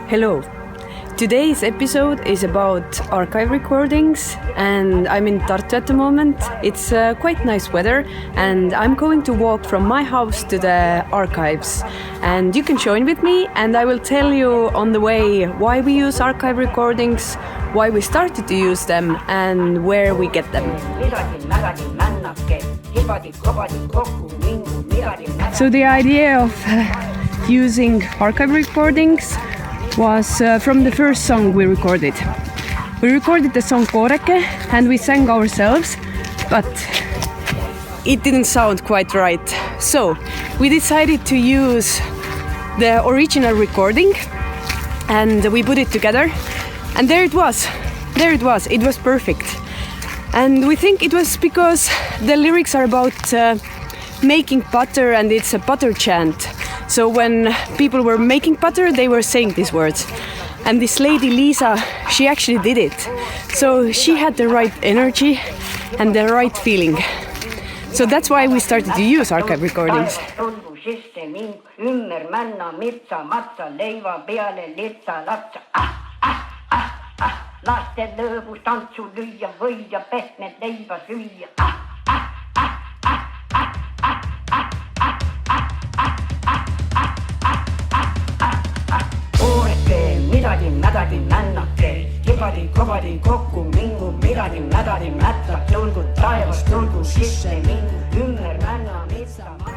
Hello. Today's episode is about archive recordings, and I'm in Tartu at the moment. It's quite nice weather, and I'm going to walk from my house to the archives. And you can join with me, and I will tell you on the way why we use archive recordings, why we started to use them, and where we get them. So the idea of using archive recordings was from the first song we recorded. We recorded the song Kaarel and we sang ourselves, but it didn't sound quite right. So we decided to use the original recording and we put it together, and there it was. It was perfect. And we think it was because the lyrics are about making butter, and it's a butter chant. So when people were making butter, they were saying these words. And this lady, Lisa, she actually did it. So she had the right energy and the right feeling. So that's why we started to use archive recordings.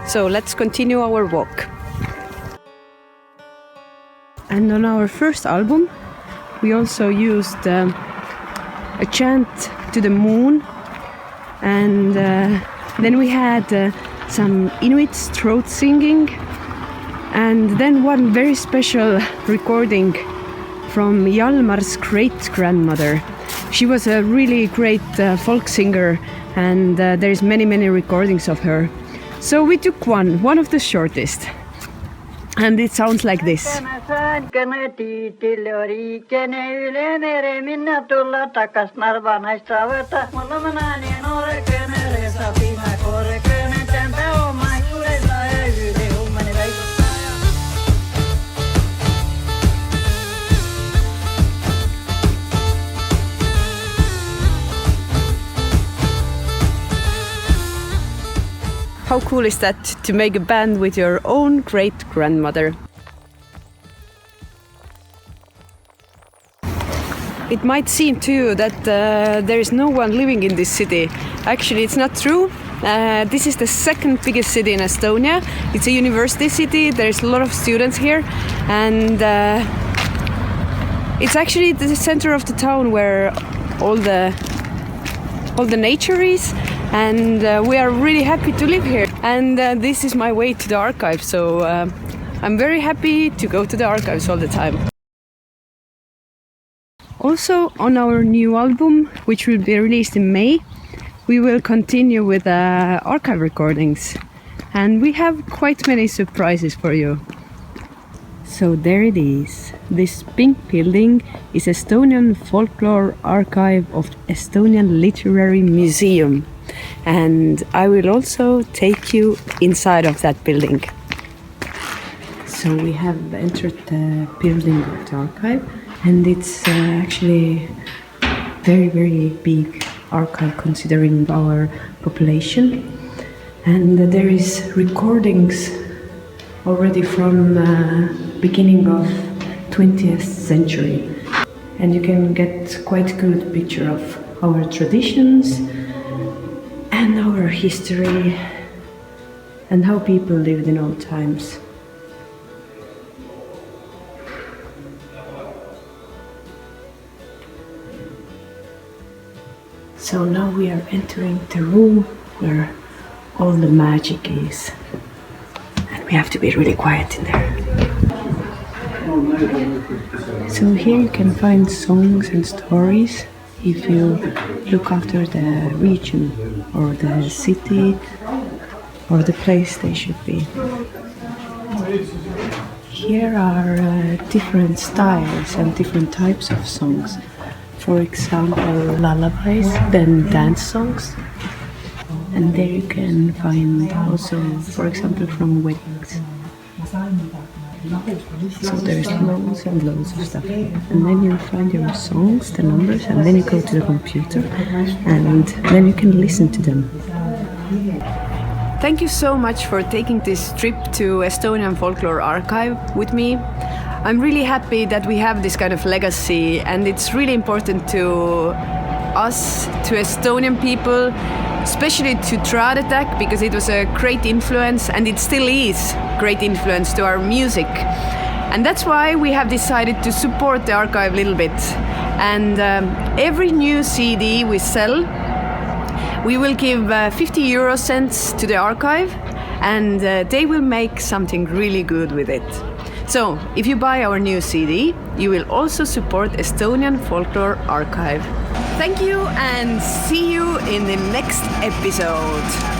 So let's continue our walk. And on our first album, we also used a chant to the moon, and then we had some Inuit throat singing, and then one very special recording from Hjalmar's great-grandmother. She was a really great folk singer, and there's many recordings of her. So we took one of the shortest, and it sounds like this. How cool is that, to make a band with your own great-grandmother? It might seem to you that there is no one living in this city. Actually, it's not true. This is the second biggest city in Estonia. It's a university city. There's a lot of students here, and it's actually the center of the town where all the nature is. And we are really happy to live here. And this is my way to the archive, so I'm very happy to go to the archives all the time. Also, on our new album, which will be released in May, we will continue with archive recordings. And we have quite many surprises for you. So there it is. This pink building is Estonian Folklore Archive of Estonian Literary Museum. And I will also take you inside of that building. So we have entered the building of the archive, and it's actually very big archive considering our population. And there is recordings already from beginning of 20th century. And you can get quite a good picture of our traditions and our history and how people lived in old times. So now we are entering the room where all the magic is, and we have to be really quiet in there. So here you can find songs and stories if you look after the region or the city or the place they should be. Here are different styles and different types of songs. For example, lullabies, then dance songs. And there you can find also, for example, from weddings. So there's loads and loads of stuff. And then you find your songs, the numbers, and then you go to the computer and then you can listen to them. Thank you so much for taking this trip to Estonian Folklore Archive with me. I'm really happy that we have this kind of legacy, and it's really important to us, to Estonian people, especially to Trad.Attack, because it was a great influence, and it still is great influence to our music. And that's why we have decided to support the archive a little bit. And every new CD we sell, we will give 50 euro cents to the archive, and they will make something really good with it. So, if you buy our new CD, you will also support Estonian Folklore Archive. Thank you, and see you in the next episode.